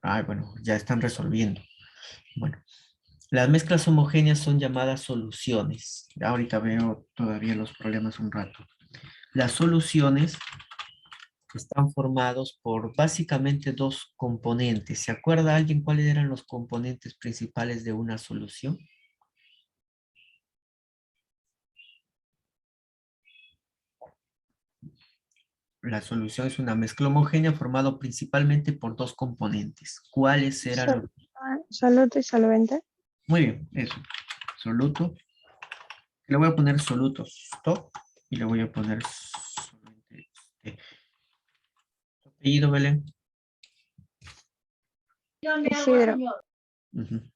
Ah, bueno, ya están resolviendo. Bueno, las mezclas homogéneas son llamadas soluciones. Ahorita veo todavía los problemas un rato. Las soluciones están formados por básicamente dos componentes. ¿Se acuerda alguien cuáles eran los componentes principales de una solución? La solución es una mezcla homogénea formada principalmente por dos componentes. ¿Cuáles eran los? Soluto y solvente. Muy bien, eso. Soluto. Le voy a poner soluto stop y le voy a poner solvente. Apellido, Belén. Isidro. Ujú.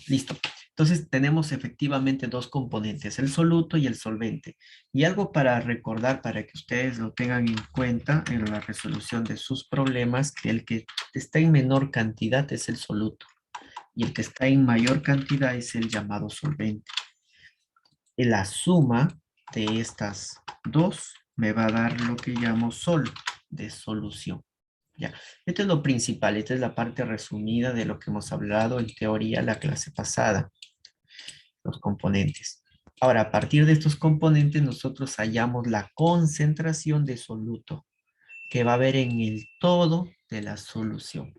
Listo. Entonces tenemos efectivamente dos componentes, el soluto y el solvente. Y algo para recordar, para que ustedes lo tengan en cuenta en la resolución de sus problemas, que el que está en menor cantidad es el soluto y el que está en mayor cantidad es el llamado solvente. Y la suma de estas dos me va a dar lo que llamo sol de solución. Ya, esto es lo principal, esta es la parte resumida de lo que hemos hablado en teoría la clase pasada, los componentes. Ahora, a partir de estos componentes, nosotros hallamos la concentración de soluto que va a haber en el todo de la solución.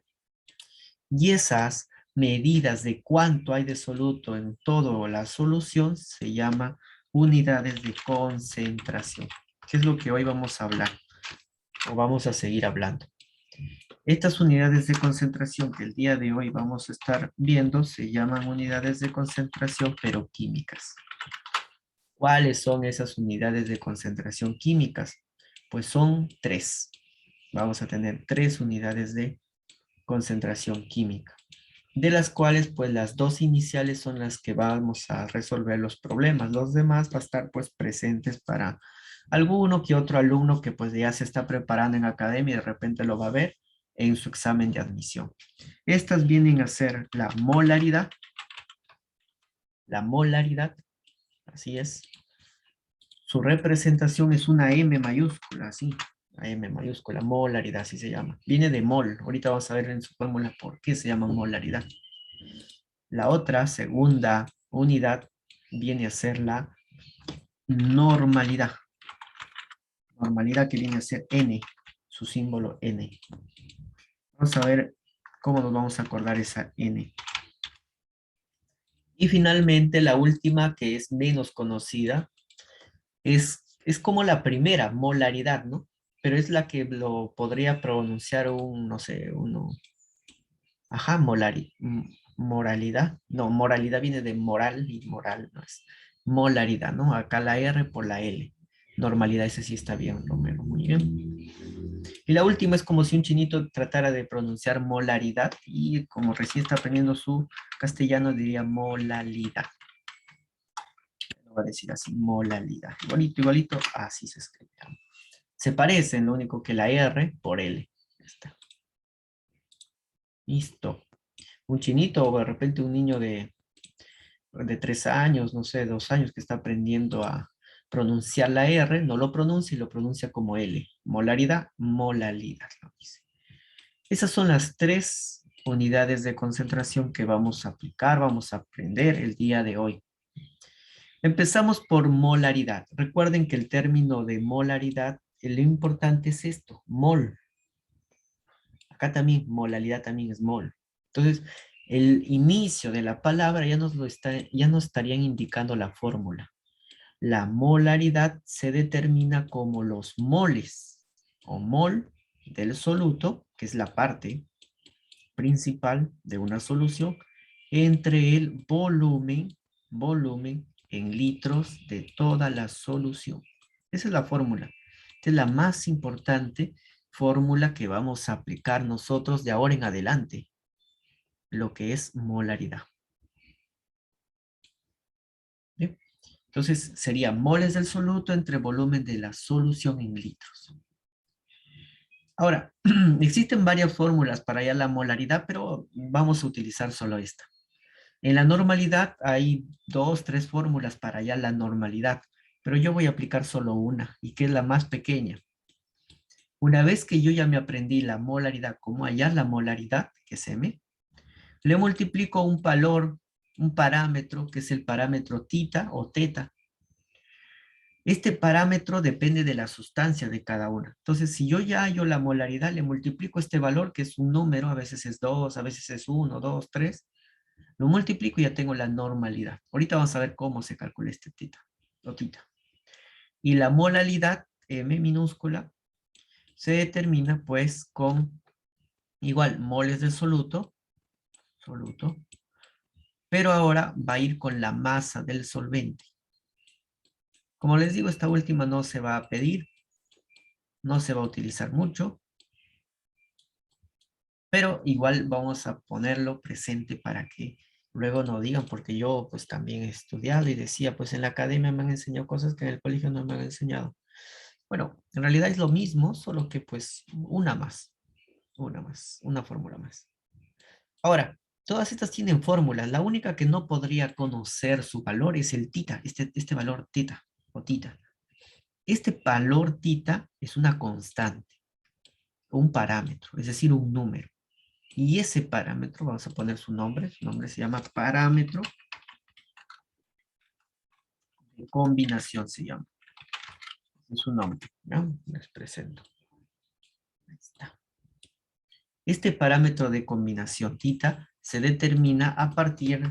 Y esas medidas de cuánto hay de soluto en toda la solución se llama unidades de concentración, que es lo que hoy vamos a hablar o vamos a seguir hablando. Estas unidades de concentración que el día de hoy vamos a estar viendo se llaman unidades de concentración pero químicas. ¿Cuáles son esas unidades de concentración químicas? Pues son tres. Vamos a tener tres unidades de concentración química, de las cuales pues las dos iniciales son las que vamos a resolver los problemas. Los demás va a estar pues presentes para alguno que otro alumno que pues ya se está preparando en academia y de repente lo va a ver en su examen de admisión. Estas vienen a ser la molaridad, así es. Su representación es una M mayúscula, así, la M mayúscula, molaridad, así se llama. Viene de mol, ahorita vamos a ver en su fórmula por qué se llama molaridad. La otra, segunda unidad, viene a ser la normalidad. Normalidad que viene a ser N, su símbolo N. Vamos a ver cómo nos vamos a acordar esa N. Y finalmente la última, que es menos conocida, es como la primera, molaridad, ¿no? Pero es la que lo podría pronunciar un, no sé, uno. Ajá, moralidad. No, moralidad viene de moral y moral no es. Molaridad, ¿no? Acá la R por la L. Normalidad, ese sí está bien, Romero, muy bien. Y la última es como si un chinito tratara de pronunciar molaridad y como recién está aprendiendo su castellano diría molalidad. Lo va a decir así, molalidad. Igualito, igualito, así se escribe. Se parecen, lo único que la R por L. Está. Listo. Un chinito o de repente un niño de 3 años, no sé, 2 años que está aprendiendo a pronunciar la R, no lo pronuncia y lo pronuncia como L. Molaridad, molalidad, lo dice. Esas son las tres unidades de concentración que vamos a aplicar, vamos a aprender el día de hoy. Empezamos por molaridad. Recuerden que el término de molaridad, lo importante es esto, mol. Acá también, molalidad también es mol. Entonces, el inicio de la palabra ya nos estarían indicando la fórmula. La molaridad se determina como los moles o mol del soluto, que es la parte principal de una solución, entre el volumen en litros de toda la solución. Esa es la fórmula. Esta es la más importante fórmula que vamos a aplicar nosotros de ahora en adelante, lo que es molaridad. ¿Bien? Entonces sería moles del soluto entre volumen de la solución en litros. Ahora, existen varias fórmulas para hallar la molaridad, pero vamos a utilizar solo esta. En la normalidad hay 2, 3 fórmulas para hallar la normalidad, pero yo voy a aplicar solo una, y que es la más pequeña. Una vez que yo ya me aprendí la molaridad, cómo hallar la molaridad, que es M, le multiplico un valor, un parámetro, que es el parámetro tita o teta. Este parámetro depende de la sustancia de cada una. Entonces, si yo ya hallo la molaridad, le multiplico este valor, que es un número, a veces es 2, a veces es 1, 2, 3. Lo multiplico y ya tengo la normalidad. Ahorita vamos a ver cómo se calcula este tita o tita. Y la molaridad, M minúscula, se determina pues con igual moles de soluto, pero ahora va a ir con la masa del solvente. Como les digo, esta última no se va a pedir, no se va a utilizar mucho, pero igual vamos a ponerlo presente para que luego no digan, porque yo pues también he estudiado y decía, pues en la academia me han enseñado cosas que en el colegio no me han enseñado. Bueno, en realidad es lo mismo, solo que pues una fórmula más. Ahora, todas estas tienen fórmulas. La única que no podría conocer su valor es el tita, este valor tita o tita. Este valor tita es una constante, un parámetro, es decir, un número. Y ese parámetro, vamos a poner su nombre se llama parámetro de combinación, se llama. Es su nombre, ¿ya? Les presento. Ahí está. Este parámetro de combinación tita se determina a partir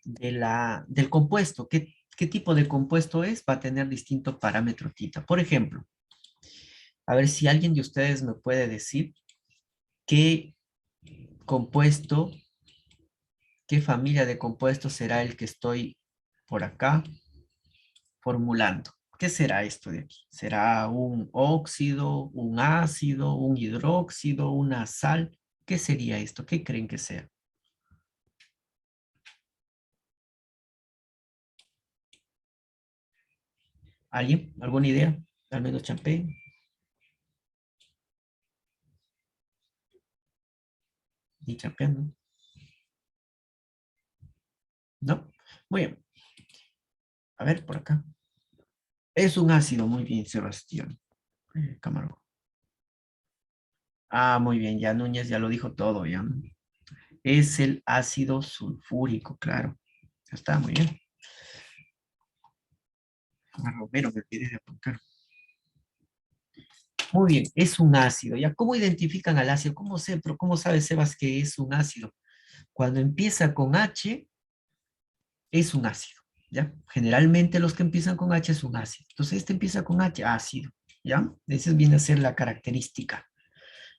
del compuesto. ¿Qué tipo de compuesto es? Va a tener distinto parámetro tita. Por ejemplo, a ver si alguien de ustedes me puede decir qué compuesto, qué familia de compuestos será el que estoy por acá formulando. ¿Qué será esto de aquí? ¿Será un óxido, un ácido, un hidróxido, una sal? ¿Qué sería esto? ¿Qué creen que sea? ¿Alguien? ¿Alguna idea? Al menos champén. Ni champén, ¿no? ¿No? Muy bien. A ver, por acá. Es un ácido, muy bien, Sebastián. Camargo. Ah, muy bien, ya Núñez ya lo dijo todo, ya. Es el ácido sulfúrico, claro. Ya está, muy bien. Ah, Romero, me olvidé de apuntar. Muy bien, es un ácido. ¿Ya cómo identifican al ácido? ¿Cómo sabe Sebas que es un ácido? Cuando empieza con H, es un ácido, ¿ya? Generalmente los que empiezan con H es un ácido. Entonces este empieza con H, ácido, ¿ya? Esa viene a ser la característica.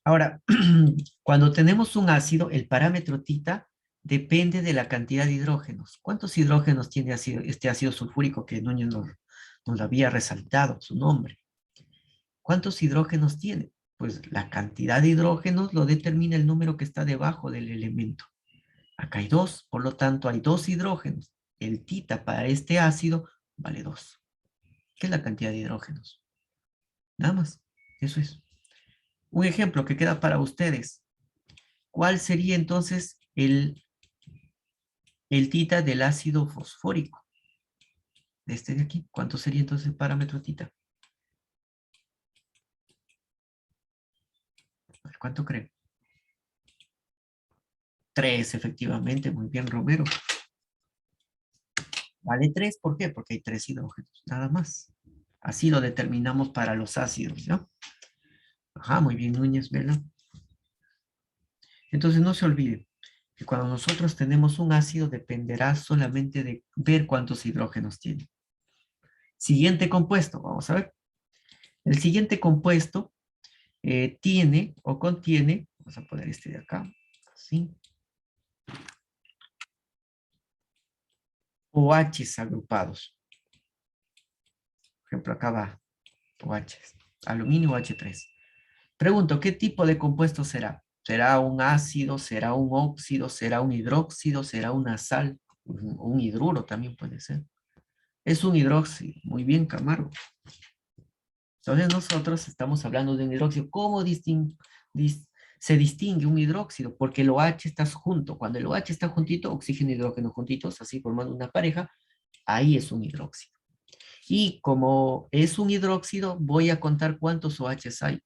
Ahora, cuando tenemos un ácido, el parámetro tita depende de la cantidad de hidrógenos. ¿Cuántos hidrógenos tiene este ácido sulfúrico que Núñez nos había resaltado su nombre? ¿Cuántos hidrógenos tiene? Pues la cantidad de hidrógenos lo determina el número que está debajo del elemento. Acá hay 2, por lo tanto hay 2 hidrógenos. El tita para este ácido vale 2. ¿Qué es la cantidad de hidrógenos? Nada más, eso es. Un ejemplo que queda para ustedes. ¿Cuál sería entonces el tita del ácido fosfórico? De este de aquí. ¿Cuánto sería entonces el parámetro tita? ¿Cuánto creen? 3, efectivamente. Muy bien, Romero. Vale 3, ¿por qué? Porque hay 3 hidrógenos, nada más. Así lo determinamos para los ácidos, ¿no? Ajá, muy bien, Núñez, Vela. Entonces no se olvide que cuando nosotros tenemos un ácido dependerá solamente de ver cuántos hidrógenos tiene. Siguiente compuesto, vamos a ver. El siguiente compuesto tiene o contiene, vamos a poner este de acá, así, OHs agrupados. Por ejemplo, acá va OHs, aluminio OH3. Pregunto, ¿qué tipo de compuesto será? ¿Será un ácido? ¿Será un óxido? ¿Será un hidróxido? ¿Será una sal? Un hidruro también puede ser. Es un hidróxido. Muy bien, Camargo. Entonces nosotros estamos hablando de un hidróxido. ¿Cómo se distingue un hidróxido? Porque el OH está junto. Cuando el OH está juntito, oxígeno y hidrógeno juntitos, así formando una pareja, ahí es un hidróxido. Y como es un hidróxido, voy a contar cuántos OHs hay.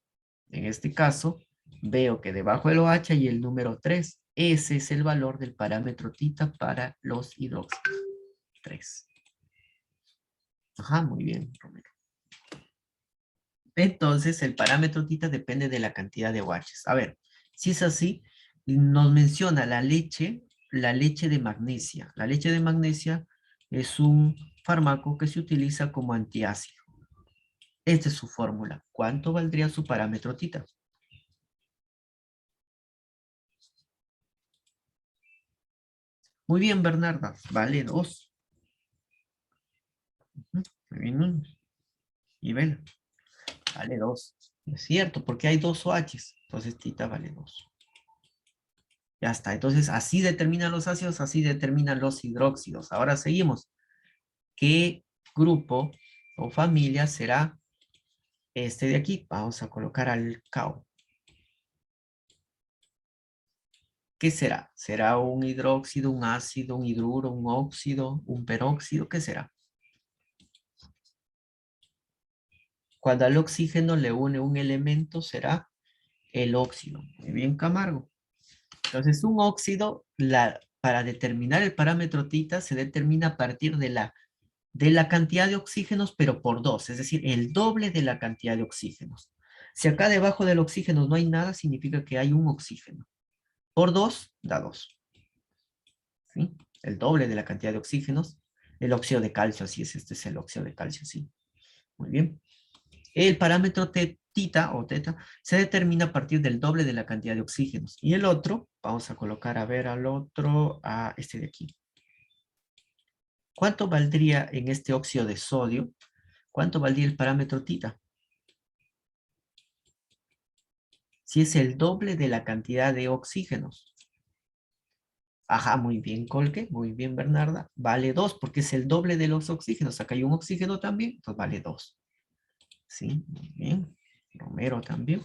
En este caso, veo que debajo del OH hay el número 3. Ese es el valor del parámetro tita para los hidróxidos. 3. Ajá, muy bien, Romero. Entonces, el parámetro tita depende de la cantidad de OHs. A ver, si es así, nos menciona la leche de magnesia. La leche de magnesia es un fármaco que se utiliza como antiácido. Esta es su fórmula. ¿Cuánto valdría su parámetro tita? Muy bien, Bernarda. Vale 2. Muy bien. Y ven, vale 2. Es cierto, porque hay 2 OHs. Entonces tita vale 2. Ya está. Entonces, así determinan los ácidos, así determinan los hidróxidos. Ahora seguimos. ¿Qué grupo o familia será este de aquí? Vamos a colocar al CAO. ¿Qué será? ¿Será un hidróxido, un ácido, un hidruro, un óxido, un peróxido? ¿Qué será? Cuando al oxígeno le une un elemento, será el óxido. Muy bien, Camargo. Entonces, un óxido, para determinar el parámetro tita, se determina a partir de la cantidad de oxígenos, pero por 2, es decir, el doble de la cantidad de oxígenos. Si acá debajo del oxígeno no hay nada, significa que hay un oxígeno. Por 2 da 2. ¿Sí? El doble de la cantidad de oxígenos. El óxido de calcio, así es, este es el óxido de calcio, sí. Muy bien. El parámetro tita o teta se determina a partir del doble de la cantidad de oxígenos. Y el otro, vamos a colocar a ver al otro, a este de aquí. ¿Cuánto valdría en este óxido de sodio? ¿Cuánto valdría el parámetro tita? Si es el doble de la cantidad de oxígenos. Ajá, muy bien, Colque, muy bien, Bernarda. Vale 2 porque es el doble de los oxígenos. Acá hay un oxígeno también, entonces vale 2. Sí, muy bien. Romero también.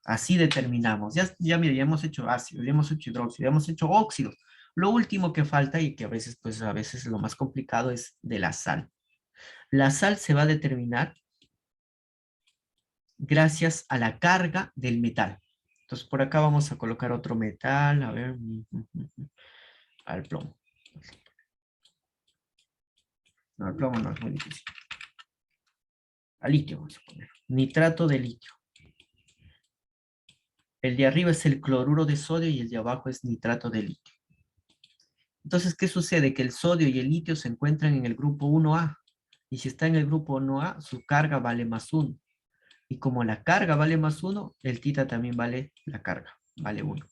Así determinamos. Mire, ya hemos hecho ácido, ya hemos hecho hidróxido, ya hemos hecho óxidos. Lo último que falta y que a veces lo más complicado es de la sal. La sal se va a determinar gracias a la carga del metal. Entonces, por acá vamos a colocar otro metal, a ver, al plomo. No, el plomo no es muy difícil. Al litio vamos a poner. Nitrato de litio. El de arriba es el cloruro de sodio y el de abajo es nitrato de litio. Entonces, ¿qué sucede? Que el sodio y el litio se encuentran en el grupo 1A. Y si está en el grupo 1A, su carga vale más 1. Y como la carga vale más 1, el tita también vale la carga, vale 1.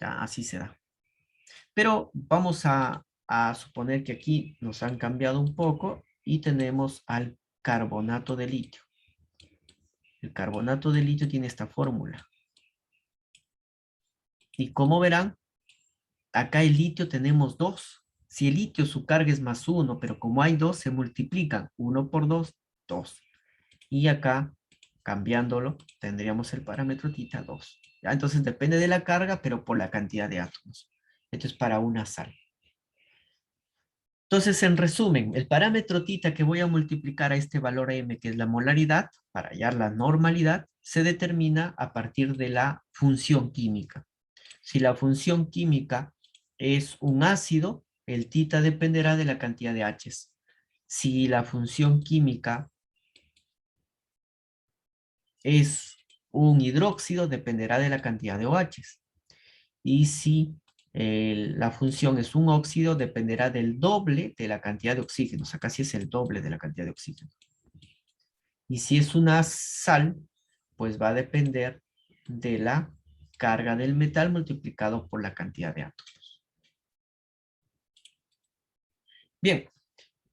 Ya, así se da. Pero vamos a suponer que aquí nos han cambiado un poco y tenemos al carbonato de litio. El carbonato de litio tiene esta fórmula. Y como verán, acá el litio tenemos 2. Si el litio su carga es más 1, pero como hay 2, se multiplican. 1 por 2, 2. Y acá, cambiándolo, tendríamos el parámetro tita 2. ¿Ya? Entonces depende de la carga, pero por la cantidad de átomos. Esto es para una sal. Entonces, en resumen, el parámetro tita que voy a multiplicar a este valor m, que es la molaridad, para hallar la normalidad, se determina a partir de la función química. Si la función química es un ácido, el tita dependerá de la cantidad de H's. Si la función química es un hidróxido, dependerá de la cantidad de OHs. Y si la función es un óxido, dependerá del doble de la cantidad de oxígenos. Acá sí es el doble de la cantidad de oxígeno. Y si es una sal, pues va a depender de la carga del metal multiplicado por la cantidad de átomos. Bien,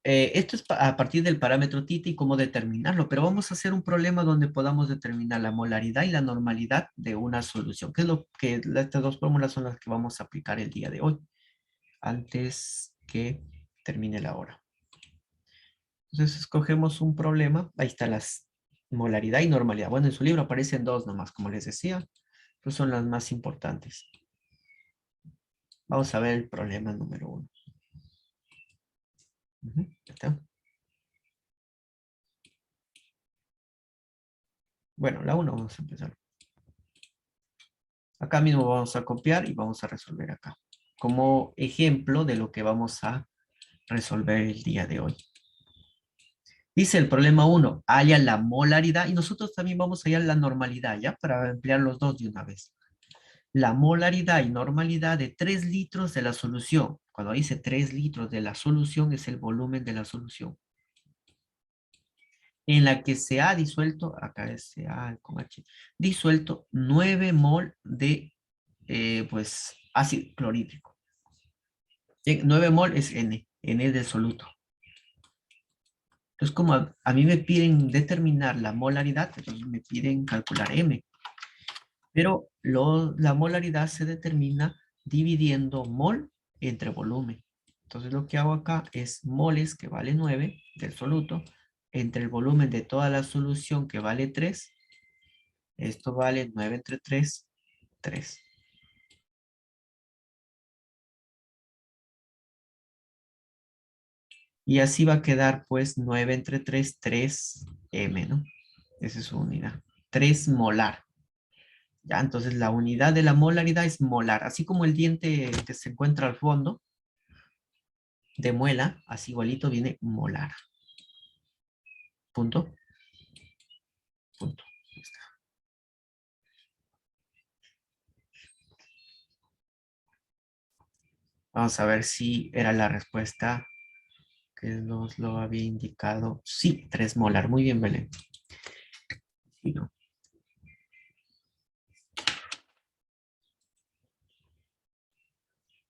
esto es a partir del parámetro tita y cómo determinarlo, pero vamos a hacer un problema donde podamos determinar la molaridad y la normalidad de una solución, que es lo que estas dos fórmulas son las que vamos a aplicar el día de hoy, antes que termine la hora. Entonces escogemos un problema, ahí está las molaridad y normalidad. Bueno, en su libro aparecen dos nomás, como les decía, pero son las más importantes. Vamos a ver el problema número 1. ¿Está? Bueno, la 1 vamos a empezar. Acá mismo vamos a copiar y vamos a resolver acá. Como ejemplo de lo que vamos a resolver el día de hoy. Dice el problema 1, halla la molaridad y nosotros también vamos a hallar la normalidad, ¿ya? Para emplear los dos de una vez. La molaridad y normalidad de 3 litros de la solución. Cuando dice 3 litros de la solución es el volumen de la solución. En la que se ha disuelto, acá es se ha con H, disuelto 9 mol de pues ácido clorhídrico. 9 mol es N es de soluto. Entonces, como a mí me piden determinar la molaridad, entonces me piden calcular M. Pero la molaridad se determina dividiendo mol entre volumen. Entonces, lo que hago acá es moles, que vale 9, del soluto, entre el volumen de toda la solución, que vale 3. Esto vale 9 entre 3, 3. Y así va a quedar, pues, 9 entre 3, 3M, ¿no? Esa es su unidad. 3 molar. Ya, entonces la unidad de la molaridad es molar. Así como el diente que se encuentra al fondo de muela, así igualito viene molar. Punto. Punto. Ahí está. Vamos a ver si era la respuesta que nos lo había indicado. Sí, 3 molar. Muy bien, Belén. Sí, ¿no?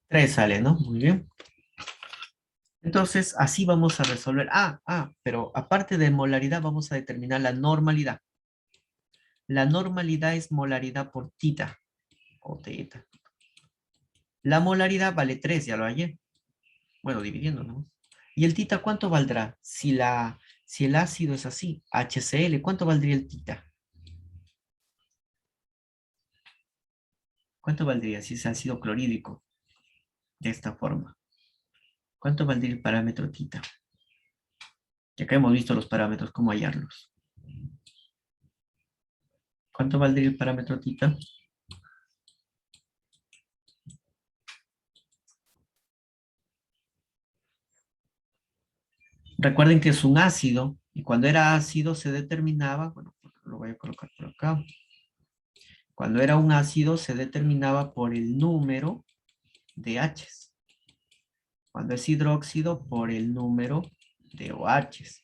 3 sale, ¿no? Muy bien. Entonces, así vamos a resolver. Pero aparte de molaridad, vamos a determinar la normalidad. La normalidad es molaridad por tita o teta. La molaridad vale 3, ya lo hallé. Bueno, dividiendo, ¿no? ¿Y el tita cuánto valdrá? Si el ácido es así, HCl, ¿cuánto valdría el tita? ¿Cuánto valdría si es ácido clorhídrico? De esta forma. ¿Cuánto valdría el parámetro tita? Ya que hemos visto los parámetros, ¿cómo hallarlos? ¿Cuánto valdría el parámetro tita? Recuerden que es un ácido, y cuando era ácido se determinaba, bueno, lo voy a colocar por acá. Cuando era un ácido se determinaba por el número de H's. Cuando es hidróxido, por el número de OHs.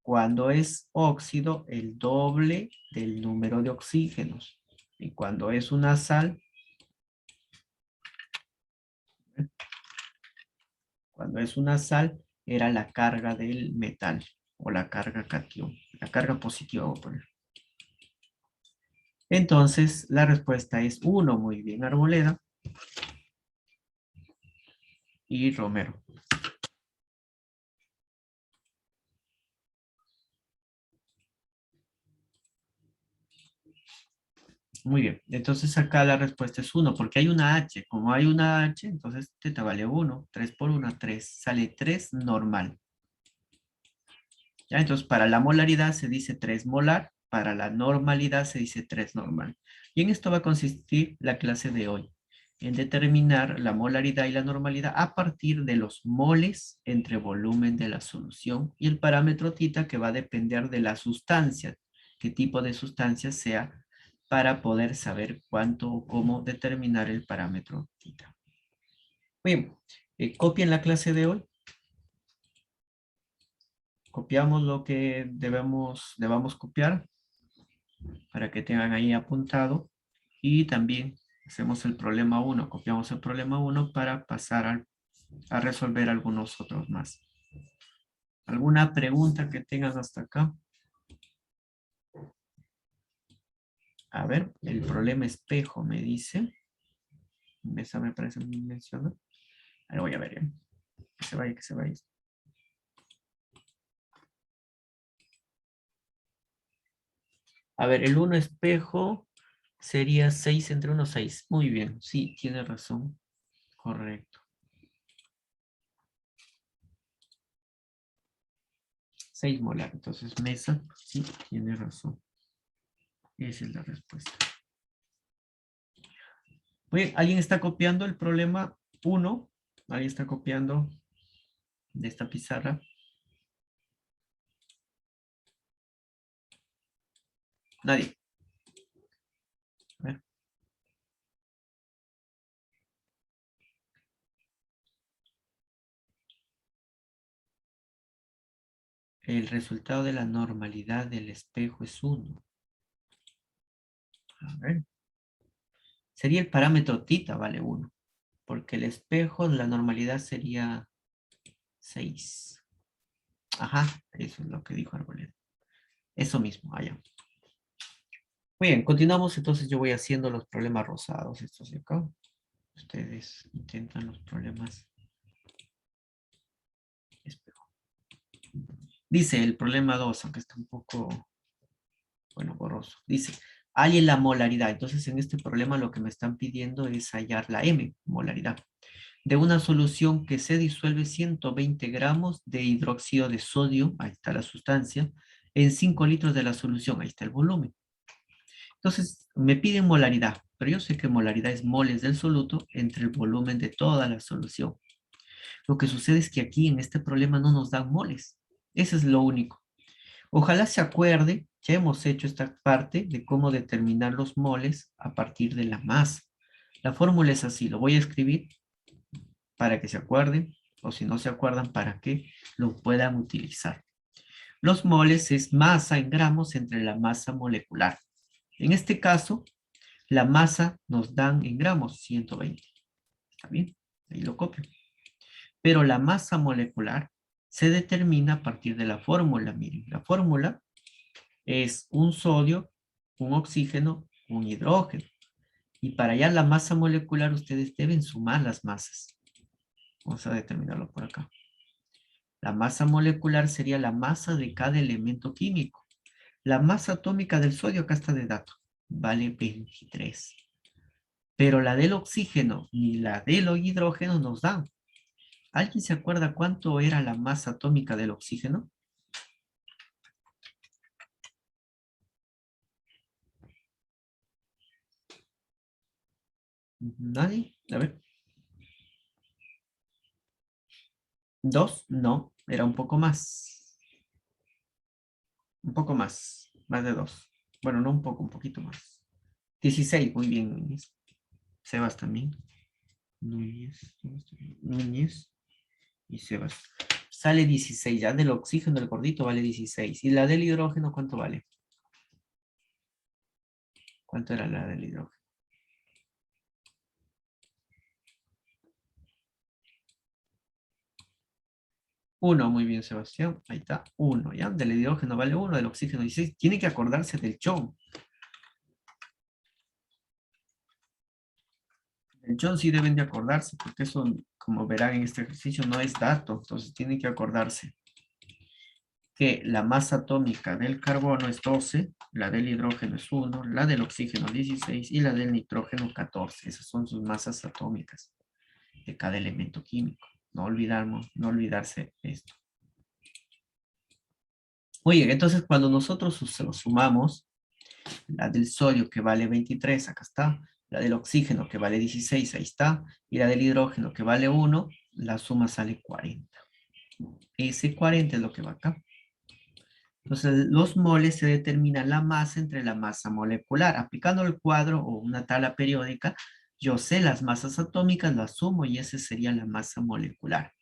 Cuando es óxido, el doble del número de oxígenos. Y cuando es una sal, era la carga del metal o la carga catión, la carga positiva, voy a poner. Entonces, la respuesta es 1. Muy bien, Arboleda y Romero. Muy bien, entonces acá la respuesta es 1, porque hay una H. Como hay una H, entonces te vale 1. 3 por 1, 3. Sale 3 normal. ¿Ya? Entonces, para la molaridad se dice 3 molar, para la normalidad se dice 3 normal. Y en esto va a consistir la clase de hoy, en determinar la molaridad y la normalidad a partir de los moles entre volumen de la solución y el parámetro tita, que va a depender de la sustancia, qué tipo de sustancia sea, para poder saber cuánto o cómo determinar el parámetro tita. Bien, copien la clase de hoy. Copiamos lo que debamos copiar para que tengan ahí apuntado. Y también hacemos el problema 1, copiamos el problema 1 para pasar a resolver algunos otros más. ¿Alguna pregunta que tengas hasta acá? A ver, el problema espejo me dice. Esa me parece muy menciona. Ahí voy a ver, ¿eh? Que se vaya, que se vaya. A ver, el 1 espejo sería 6 entre 1, 6. Muy bien, sí, tiene razón. Correcto. 6 molar. Entonces, Mesa, sí, tiene razón. Esa es la respuesta. Muy bien, ¿alguien está copiando el problema 1? ¿Alguien está copiando de esta pizarra? Nadie. A ver. El resultado de la normalidad del espejo es 1. A ver. Sería el parámetro tita, vale 1. Porque el espejo, la normalidad sería 6. Ajá, eso es lo que dijo Arboleda. Eso mismo, allá. Muy bien, continuamos. Entonces yo voy haciendo los problemas rosados, estos de acá. Ustedes intentan los problemas espejo. Dice el problema 2, aunque está un poco, bueno, borroso. Dice, halle la molaridad. Entonces en este problema lo que me están pidiendo es hallar la M, molaridad, de una solución que se disuelve 120 gramos de hidróxido de sodio, ahí está la sustancia, en 5 litros de la solución, ahí está el volumen. Entonces, me piden molaridad, pero yo sé que molaridad es moles del soluto entre el volumen de toda la solución. Lo que sucede es que aquí en este problema no nos dan moles. Eso es lo único. Ojalá se acuerde, ya hemos hecho esta parte de cómo determinar los moles a partir de la masa. La fórmula es así, lo voy a escribir para que se acuerden, o si no se acuerdan, para que lo puedan utilizar. Los moles es masa en gramos entre la masa molecular. En este caso, la masa nos dan en gramos 120. ¿Está bien? Ahí lo copio. Pero la masa molecular se determina a partir de la fórmula. Miren, la fórmula es un sodio, un oxígeno, un hidrógeno. Y para hallar la masa molecular, ustedes deben sumar las masas. Vamos a determinarlo por acá. La masa molecular sería la masa de cada elemento químico. La masa atómica del sodio, acá está de dato, vale 23. Pero la del oxígeno ni la del hidrógeno nos dan. ¿Alguien se acuerda cuánto era la masa atómica del oxígeno? ¿Nadie? A ver. 2, no, era un poco más. Un poco más de 2. Bueno, no un poco, un poquito más. 16, muy bien, Núñez. Sebas también. Núñez y Sebas. Sale 16, ya del oxígeno, el gordito vale 16. ¿Y la del hidrógeno cuánto vale? ¿Cuánto era la del hidrógeno? 1, muy bien, Sebastián. Ahí está, 1, ¿ya? Del hidrógeno vale 1, del oxígeno 16. Tiene que acordarse del chon. El chon sí deben de acordarse, porque eso, como verán en este ejercicio, no es dato. Entonces tienen que acordarse que la masa atómica del carbono es 12, la del hidrógeno es 1, la del oxígeno 16 y la del nitrógeno 14. Esas son sus masas atómicas de cada elemento químico. No no olvidarse esto. Oye, entonces cuando nosotros se lo sumamos, la del sodio que vale 23, acá está, la del oxígeno que vale 16, ahí está, y la del hidrógeno que vale 1, la suma sale 40. Ese 40 es lo que va acá. Entonces, los moles se determina la masa entre la masa molecular. Aplicando el cuadro o una tabla periódica, yo sé las masas atómicas, las sumo y esa sería la masa molecular.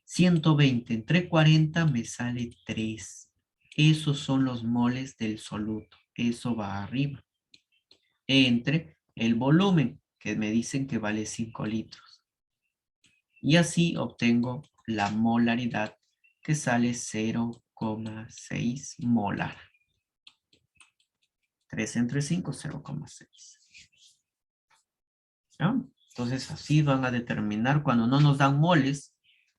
120 entre 40 me sale 3. Esos son los moles del soluto. Eso va arriba. Entre el volumen, que me dicen que vale 5 litros. Y así obtengo la molaridad, que sale 0,6 molar. 3 entre 5, 0,6. ¿Ya? Entonces así van a determinar cuando no nos dan moles,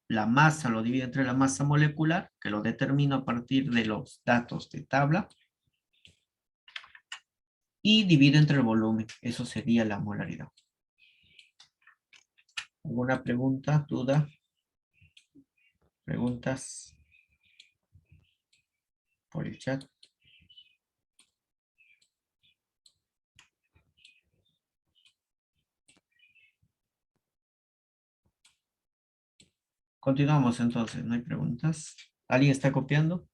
la masa lo divide entre la masa molecular, que lo determino a partir de los datos de tabla, y divido entre el volumen. Eso sería la molaridad. ¿Alguna pregunta, duda? ¿Preguntas por el chat? Continuamos entonces, no hay preguntas. ¿Alguien está copiando?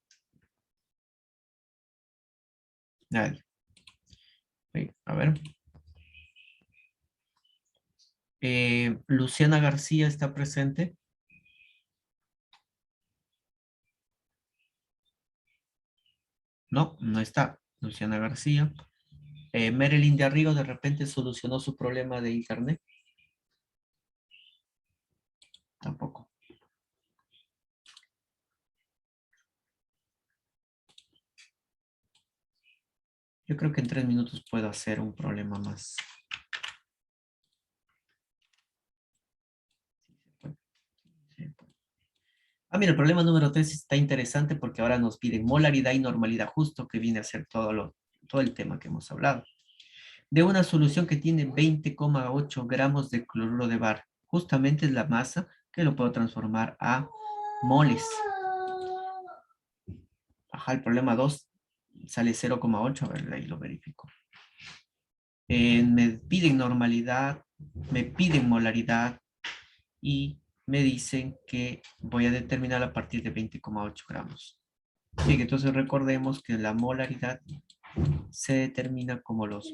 Nadie. Sí, a ver. Luciana García está presente. No, no está. Luciana García. Marilyn de Arrigo de repente solucionó su problema de internet. Tampoco. Yo creo que en 3 minutos puedo hacer un problema más. Mira, el problema número 3 está interesante porque ahora nos piden molaridad y normalidad, justo que viene a ser todo el tema que hemos hablado. De una solución que tiene 20,8 gramos de cloruro de bar. Justamente es la masa que lo puedo transformar a moles. Ajá, el problema 2 sale 0,8, a ver, ahí lo verifico. Me piden normalidad, me piden molaridad y me dicen que voy a determinar a partir de 20,8 gramos. Bien, entonces recordemos que la molaridad se determina como los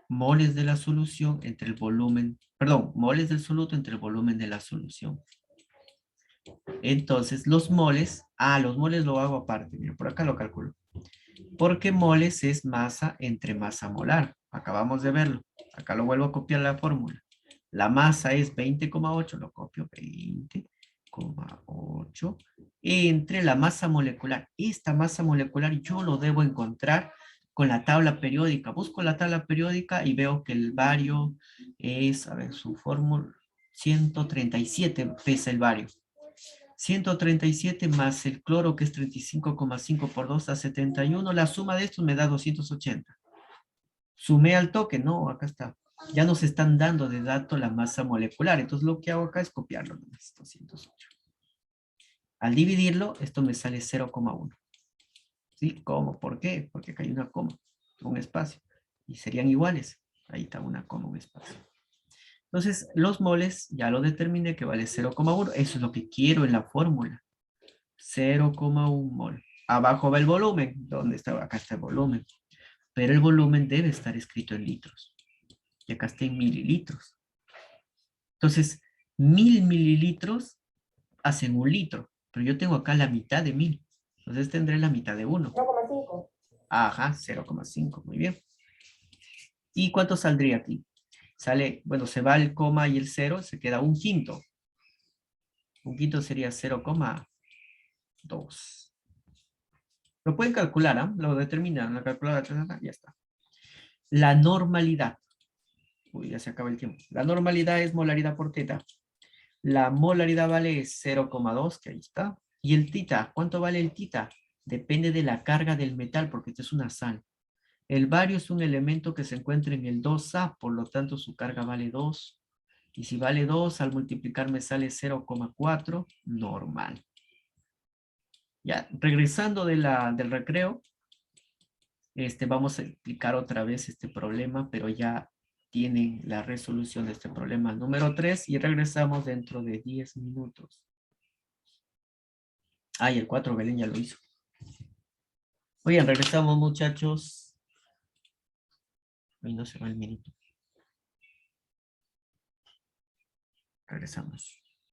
moles de la solución entre el volumen, perdón, moles del soluto entre el volumen de la solución. Entonces, los moles lo hago aparte, mira, por acá lo calculo. Porque moles es masa entre masa molar. Acabamos de verlo. Acá lo vuelvo a copiar la fórmula. La masa es 20,8, lo copio, 20,8 entre la masa molecular. Esta masa molecular yo lo debo encontrar con la tabla periódica. Busco la tabla periódica y veo que el bario es, a ver, su fórmula, 137 pesa el bario. 137 más el cloro, que es 35,5 por 2 da 71. La suma de estos me da 280. Sumé al toque, no, acá está. Ya nos están dando de dato la masa molecular. Entonces lo que hago acá es copiarlo. 208. Al dividirlo, esto me sale 0,1. ¿Sí? ¿Cómo? ¿Por qué? Porque acá hay una coma, un espacio. Y serían iguales. Ahí está una coma, un espacio. Entonces, los moles ya lo determiné que vale 0,1. Eso es lo que quiero en la fórmula. 0,1 mol. Abajo va el volumen. ¿Dónde está? Acá está el volumen. Pero el volumen debe estar escrito en litros. Y acá está en mililitros. Entonces, 1000 mililitros hacen 1 litro. Pero yo tengo acá la mitad de 1000. Entonces tendré la mitad de 1. 0,5. Ajá, 0,5. Muy bien. ¿Y cuánto saldría aquí? Sale, bueno, se va el coma y el 0, se queda 1/5. 1/5 sería 0,2. Lo pueden calcular, ¿ah? Lo determinan, la calculadora, ya está. La normalidad. Uy, ya se acaba el tiempo. La normalidad es molaridad por teta. La molaridad vale 0,2, que ahí está. Y el tita, ¿cuánto vale el tita? Depende de la carga del metal, porque esta es una sal. El bario es un elemento que se encuentra en el 2A, por lo tanto su carga vale 2. Y si vale 2, al multiplicar me sale 0,4, normal. Ya, regresando del recreo, vamos a explicar otra vez este problema, pero ya tienen la resolución de este problema número 3 y regresamos dentro de 10 minutos. Y el 4 Belén ya lo hizo. Oigan, regresamos muchachos. Hoy no se va el minuto. Regresamos.